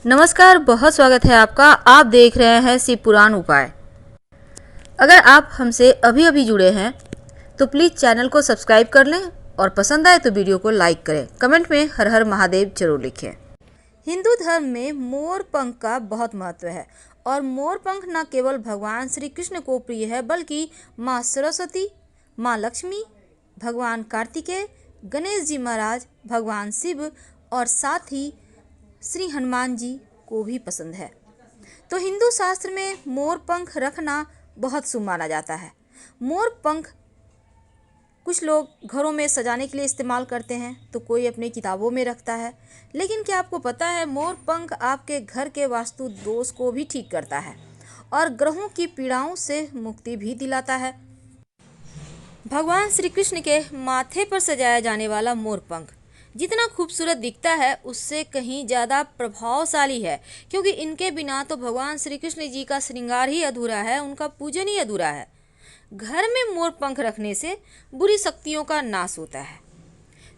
नमस्कार, बहुत स्वागत है आपका। आप देख रहे हैं शिव पुराण उपाय। अगर आप हमसे अभी अभी जुड़े हैं तो प्लीज़ चैनल को सब्सक्राइब कर लें और पसंद आए तो वीडियो को लाइक करें। कमेंट में हर हर महादेव जरूर लिखें। हिंदू धर्म में मोर पंख का बहुत महत्व है और मोर पंख न केवल भगवान श्री कृष्ण को प्रिय है बल्कि माँ सरस्वती, माँ लक्ष्मी, भगवान कार्तिकेय, गणेश जी महाराज, भगवान शिव और साथ ही श्री हनुमान जी को भी पसंद है। तो हिंदू शास्त्र में मोर पंख रखना बहुत शुभ माना जाता है। मोर पंख कुछ लोग घरों में सजाने के लिए इस्तेमाल करते हैं तो कोई अपनी किताबों में रखता है। लेकिन क्या आपको पता है मोर पंख आपके घर के वास्तु दोष को भी ठीक करता है और ग्रहों की पीड़ाओं से मुक्ति भी दिलाता है। भगवान श्री कृष्ण के माथे पर सजाया जाने वाला मोर पंख जितना खूबसूरत दिखता है उससे कहीं ज़्यादा प्रभावशाली है, क्योंकि इनके बिना तो भगवान श्री कृष्ण जी का श्रृंगार ही अधूरा है, उनका पूजन ही अधूरा है। घर में मोर पंख रखने से बुरी शक्तियों का नाश होता है।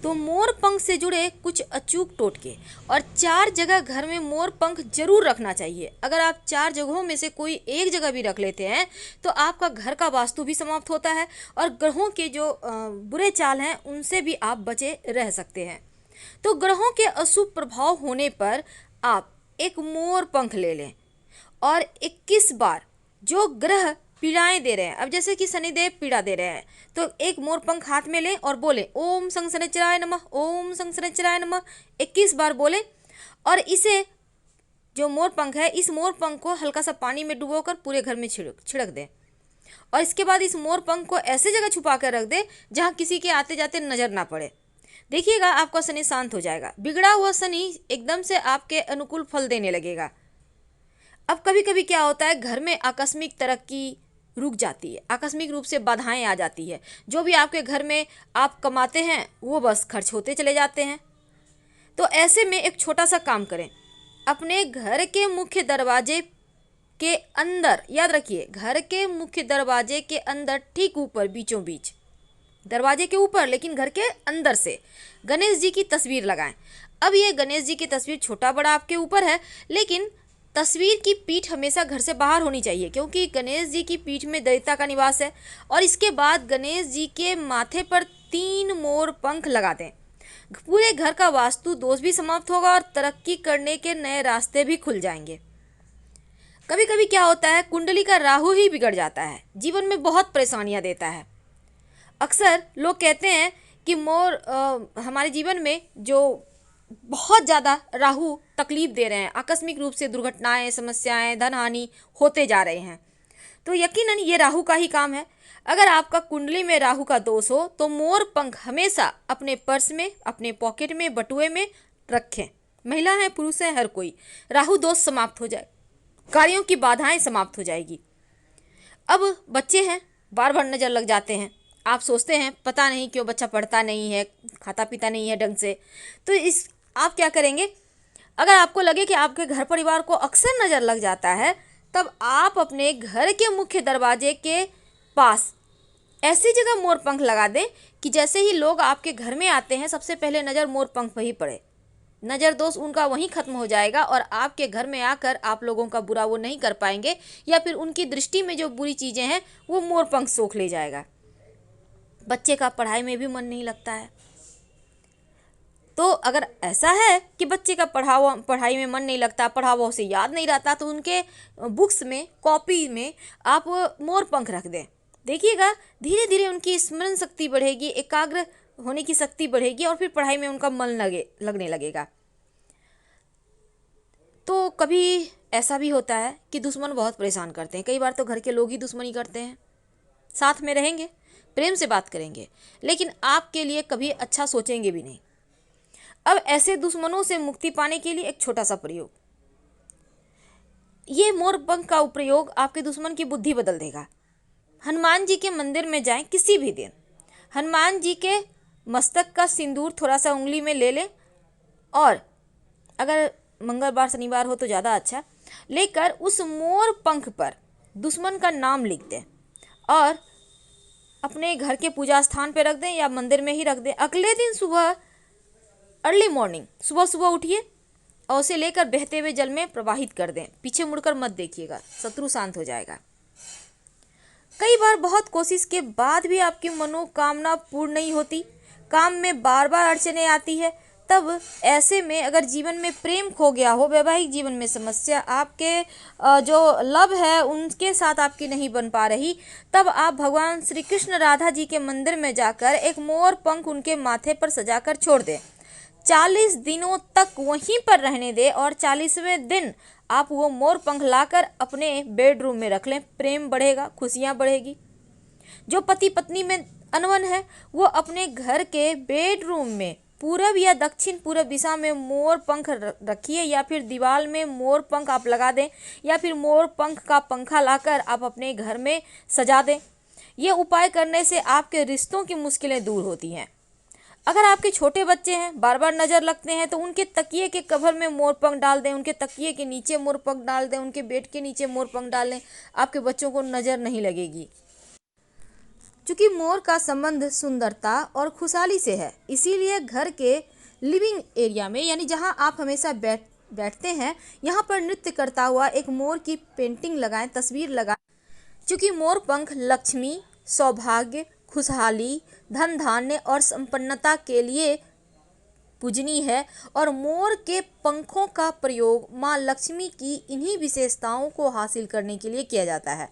तो मोर पंख से जुड़े कुछ अचूक टोटके और 4 जगह घर में मोर पंख जरूर रखना चाहिए। अगर आप 4 जगहों में से कोई एक जगह भी रख लेते हैं तो आपका घर का वास्तु भी समाप्त होता है और ग्रहों के जो बुरे चाल हैं उनसे भी आप बचे रह सकते हैं। तो ग्रहों के अशुभ प्रभाव होने पर आप एक मोर पंख ले लें और 21 बार जो ग्रह पीड़ाएं दे रहे हैं, अब जैसे कि शनिदेव पीड़ा दे रहे हैं तो एक मोर पंख हाथ में लें और बोलें ओम शनिश्चराय नमः, ओम शनिश्चराय नमः 21 बार बोलें। और इसे जो मोर पंख है इस मोर पंख को हल्का सा पानी में डुबोकर पूरे घर में छिड़क दें और इसके बाद इस मोर पंख को ऐसे जगह छुपा कर रख दें जहाँ किसी के आते जाते नजर ना पड़े। देखिएगा आपका शनि शांत हो जाएगा, बिगड़ा हुआ शनि एकदम से आपके अनुकूल फल देने लगेगा। अब कभी कभी क्या होता है घर में आकस्मिक तरक्की रुक जाती है, आकस्मिक रूप से बाधाएं आ जाती है, जो भी आपके घर में आप कमाते हैं वो बस खर्च होते चले जाते हैं। तो ऐसे में एक छोटा सा काम करें, अपने घर के मुख्य दरवाजे के अंदर, याद रखिए घर के मुख्य दरवाजे के अंदर ठीक ऊपर बीचों बीच, दरवाजे के ऊपर लेकिन घर के अंदर से गणेश जी की तस्वीर लगाएं। अब ये गणेश जी की तस्वीर छोटा बड़ा आपके ऊपर है, लेकिन तस्वीर की पीठ हमेशा घर से बाहर होनी चाहिए क्योंकि गणेश जी की पीठ में दैवता का निवास है। और इसके बाद गणेश जी के माथे पर 3 मोर पंख लगा दें। पूरे घर का वास्तु दोष भी समाप्त होगा और तरक्की करने के नए रास्ते भी खुल जाएंगे। कभी कभी क्या होता है कुंडली का राहु ही बिगड़ जाता है, जीवन में बहुत परेशानियां देता है। अक्सर लोग कहते हैं कि मोर हमारे जीवन में जो बहुत ज़्यादा राहु तकलीफ दे रहे हैं, आकस्मिक रूप से दुर्घटनाएं, समस्याएं, धन हानि होते जा रहे हैं, तो यकीनन ये राहु का ही काम है। अगर आपका कुंडली में राहु का दोष हो तो मोर पंख हमेशा अपने पर्स में, अपने पॉकेट में, बटुए में रखें। महिला है पुरुष है हर कोई, राहु दोष समाप्त हो जाए, कार्यों की बाधाएं समाप्त हो जाएगी। अब बच्चे हैं, बार बार नज़र लग जाते हैं, आप सोचते हैं पता नहीं क्यों बच्चा पढ़ता नहीं है, खाता पीता नहीं है ढंग से, तो इस आप क्या करेंगे, अगर आपको लगे कि आपके घर परिवार को अक्सर नज़र लग जाता है तब आप अपने घर के मुख्य दरवाजे के पास ऐसी जगह मोर पंख लगा दें कि जैसे ही लोग आपके घर में आते हैं सबसे पहले नज़र मोर पंख पर ही पड़े। नज़र दोष उनका वहीं ख़त्म हो जाएगा और आपके घर में आकर आप लोगों का बुरा वो नहीं कर पाएंगे, या फिर उनकी दृष्टि में जो बुरी चीज़ें हैं वो मोर पंख सोख ले जाएगा। बच्चे का पढ़ाई में भी मन नहीं लगता है, तो अगर ऐसा है कि बच्चे का पढ़ाई में मन नहीं लगता, पढ़ा हुआ उसे याद नहीं रहता, तो उनके बुक्स में, कॉपी में आप मोर पंख रख दें। देखिएगा धीरे धीरे उनकी स्मरण शक्ति बढ़ेगी, एकाग्र होने की शक्ति बढ़ेगी और फिर पढ़ाई में उनका मन लगने लगेगा। तो कभी ऐसा भी होता है कि दुश्मन बहुत परेशान करते हैं, कई बार तो घर के लोग ही दुश्मनी करते हैं, साथ में रहेंगे, प्रेम से बात करेंगे लेकिन आपके लिए कभी अच्छा सोचेंगे भी नहीं। अब ऐसे दुश्मनों से मुक्ति पाने के लिए एक छोटा सा प्रयोग, ये मोर पंख का प्रयोग आपके दुश्मन की बुद्धि बदल देगा। हनुमान जी के मंदिर में जाएं किसी भी दिन, हनुमान जी के मस्तक का सिंदूर थोड़ा सा उंगली में ले लें और अगर मंगलवार शनिवार हो तो ज़्यादा अच्छा, लेकर उस मोर पंख पर दुश्मन का नाम लिख दें और अपने घर के पूजा स्थान पर रख दें या मंदिर में ही रख दें। अगले दिन सुबह अर्ली मॉर्निंग सुबह सुबह उठिए और उसे लेकर बहते हुए जल में प्रवाहित कर दें। पीछे मुड़कर मत देखिएगा, शत्रु शांत हो जाएगा। कई बार बहुत कोशिश के बाद भी आपकी मनोकामना पूर्ण नहीं होती, काम में बार बार अड़चने आती है, तब ऐसे में अगर जीवन में प्रेम खो गया हो, वैवाहिक जीवन में समस्या, आपके जो लव है उनके साथ आपकी नहीं बन पा रही, तब आप भगवान श्री कृष्ण राधा जी के मंदिर में जाकर एक मोर पंख उनके माथे पर सजाकर छोड़ दें। 40 दिनों तक वहीं पर रहने दें और 40वें दिन आप वो मोर पंख लाकर अपने बेडरूम में रख लें। प्रेम बढ़ेगा, खुशियाँ बढ़ेगी। जो पति पत्नी में अनबन है वो अपने घर के बेडरूम में पूरब या दक्षिण पूरब दिशा में मोर पंख रखिए, या फिर दीवार में मोर पंख आप लगा दें, या फिर मोर पंख का पंखा लाकर आप अपने घर में सजा दें। ये उपाय करने से आपके रिश्तों की मुश्किलें दूर होती हैं। अगर आपके छोटे बच्चे हैं, बार बार नज़र लगते हैं, तो उनके तकिए के कवर में मोर पंख डाल दें, उनके तकिए के नीचे मोर पंख डाल दें, उनके बेड के नीचे मोर पंख डाल दें। आपके बच्चों को नज़र नहीं लगेगी। चूँकि मोर का संबंध सुंदरता और खुशहाली से है, इसीलिए घर के लिविंग एरिया में, यानी जहाँ आप हमेशा बैठते हैं, यहाँ पर नृत्य करता हुआ एक मोर की पेंटिंग लगाएं, तस्वीर लगाएं। चूँकि मोर पंख लक्ष्मी, सौभाग्य, खुशहाली, धन धान्य और संपन्नता के लिए पूजनीय है, और मोर के पंखों का प्रयोग माँ लक्ष्मी की इन्हीं विशेषताओं को हासिल करने के लिए किया जाता है।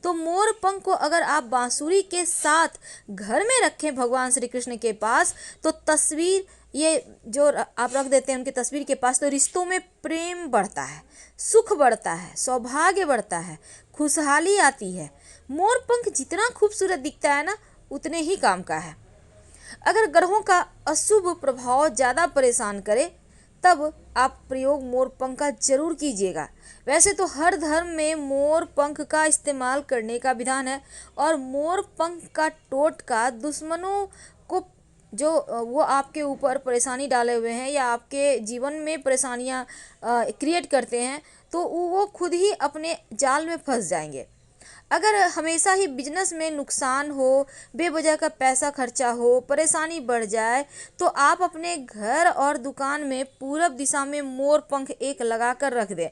तो मोर पंख को अगर आप बांसुरी के साथ घर में रखें भगवान श्री कृष्ण के पास, तो तस्वीर ये जो आप रख देते हैं उनकी तस्वीर के पास, तो रिश्तों में प्रेम बढ़ता है, सुख बढ़ता है, सौभाग्य बढ़ता है, खुशहाली आती है। मोर पंख जितना खूबसूरत दिखता है ना, उतने ही काम का है। अगर ग्रहों का अशुभ प्रभाव ज़्यादा परेशान करे, तब आप प्रयोग मोर पंख का जरूर कीजिएगा। वैसे तो हर धर्म में मोर पंख का इस्तेमाल करने का विधान है, और मोर पंख का टोटका दुश्मनों को जो वो आपके ऊपर परेशानी डाले हुए हैं या आपके जीवन में परेशानियां क्रिएट करते हैं, तो वो खुद ही अपने जाल में फंस जाएंगे। अगर हमेशा ही बिजनेस में नुकसान हो, बेवजह का पैसा खर्चा हो, परेशानी बढ़ जाए, तो आप अपने घर और दुकान में पूरब दिशा में मोर पंख एक लगा कर रख दें।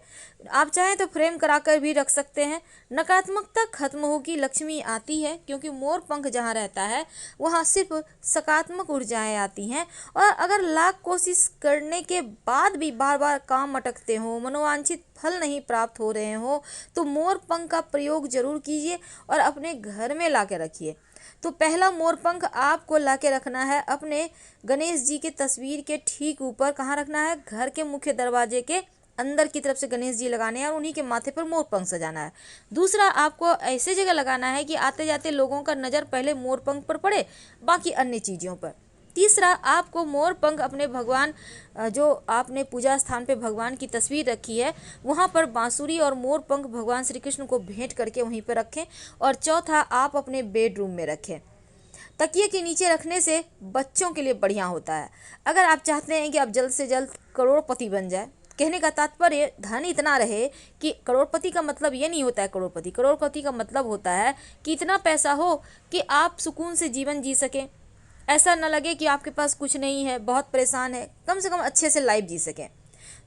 आप चाहें तो फ्रेम कराकर भी रख सकते हैं। नकारात्मकता खत्म होगी, लक्ष्मी आती है, क्योंकि मोर पंख जहाँ रहता है वहाँ सिर्फ सकारात्मक ऊर्जाएं आती हैं। और अगर लाख कोशिश करने के बाद भी बार बार काम अटकते हो, मनोवांछित फल नहीं प्राप्त हो रहे हो, तो मोर पंख का प्रयोग जरूर कीजिए और अपने घर में ला के रखिए। तो पहला मोर पंख आपको ला के रखना है अपने गणेश जी के तस्वीर के ठीक ऊपर। कहाँ रखना है? घर के मुख्य दरवाजे के अंदर की तरफ से गणेश जी लगाने हैं और उन्हीं के माथे पर मोर पंख सजाना है। दूसरा, आपको ऐसे जगह लगाना है कि आते जाते लोगों का नज़र पहले मोर पंख पर पड़े, बाकी अन्य चीज़ों पर। तीसरा, आपको मोर पंख अपने भगवान, जो आपने पूजा स्थान पे भगवान की तस्वीर रखी है, वहाँ पर बांसुरी और मोर पंख भगवान श्री कृष्ण को भेंट करके वहीं पर रखें। और चौथा, आप अपने बेडरूम में रखें। तकिए के नीचे रखने से बच्चों के लिए बढ़िया होता है। अगर आप चाहते हैं कि आप जल्द से जल्द करोड़पति बन जाए, कहने का तात्पर्य धन इतना रहे कि करोड़पति का मतलब ये नहीं होता है करोड़पति। करोड़पति का मतलब होता है कि इतना पैसा हो कि आप सुकून से जीवन जी सकें, ऐसा न लगे कि आपके पास कुछ नहीं है, बहुत परेशान है, कम से कम अच्छे से लाइफ जी सकें।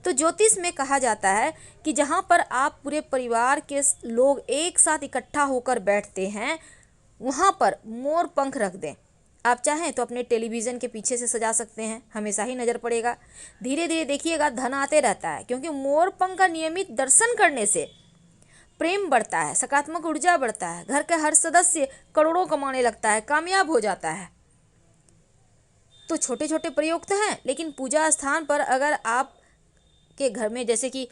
तो ज्योतिष में कहा जाता है कि जहाँ पर आप पूरे परिवार के लोग एक साथ इकट्ठा होकर बैठते हैं, वहाँ पर मोर पंख रख दें। आप चाहें तो अपने टेलीविज़न के पीछे से सजा सकते हैं, हमेशा ही नज़र पड़ेगा। धीरे धीरे देखिएगा धन आते रहता है, क्योंकि मोर पंख का नियमित दर्शन करने से प्रेम बढ़ता है, सकारात्मक ऊर्जा बढ़ता है, घर का हर सदस्य करोड़ों कमाने लगता है, कामयाब हो जाता है। तो छोटे छोटे प्रयोग तो हैं, लेकिन पूजा स्थान पर अगर आप के घर में, जैसे कि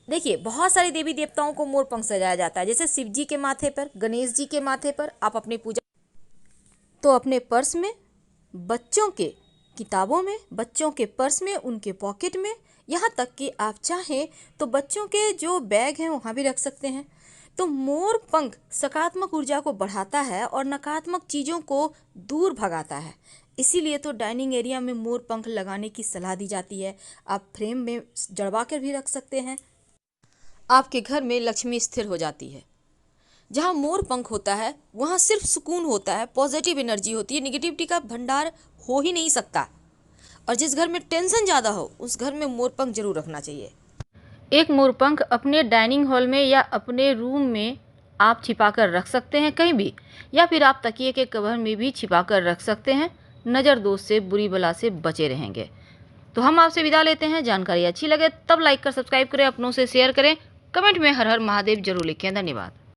देखिए बहुत सारे देवी देवताओं को मोर पंख सजाया जाता है, जैसे शिव जी के माथे पर, गणेश जी के माथे पर, आप अपनी पूजा तो अपने पर्स में, बच्चों के किताबों में, बच्चों के पर्स में, उनके पॉकेट में, यहाँ तक कि आप चाहें तो बच्चों के जो बैग हैं वहाँ भी रख सकते हैं। तो मोर पंख सकारात्मक ऊर्जा को बढ़ाता है और नकारात्मक चीज़ों को दूर भगाता है। इसीलिए तो डाइनिंग एरिया में मोर पंख लगाने की सलाह दी जाती है। आप फ्रेम में जड़वा कर भी रख सकते हैं। आपके घर में लक्ष्मी स्थिर हो जाती है। जहाँ मोर पंख होता है वहाँ सिर्फ सुकून होता है, पॉजिटिव एनर्जी होती है, निगेटिविटी का भंडार हो ही नहीं सकता। और जिस घर में टेंशन ज़्यादा हो उस घर में मोरपंख जरूर रखना चाहिए। एक मोरपंख अपने डाइनिंग हॉल में या अपने रूम में आप छिपा कर रख सकते हैं कहीं भी, या फिर आप तकिए के कवर में भी छिपा कर रख सकते हैं। नज़र दोष से, बुरी बला से बचे रहेंगे। तो हम आपसे विदा लेते हैं। जानकारी अच्छी लगे तब लाइक कर सब्सक्राइब करें, अपनों से शेयर करें, कमेंट में हर हर महादेव जरूर लिखें। धन्यवाद।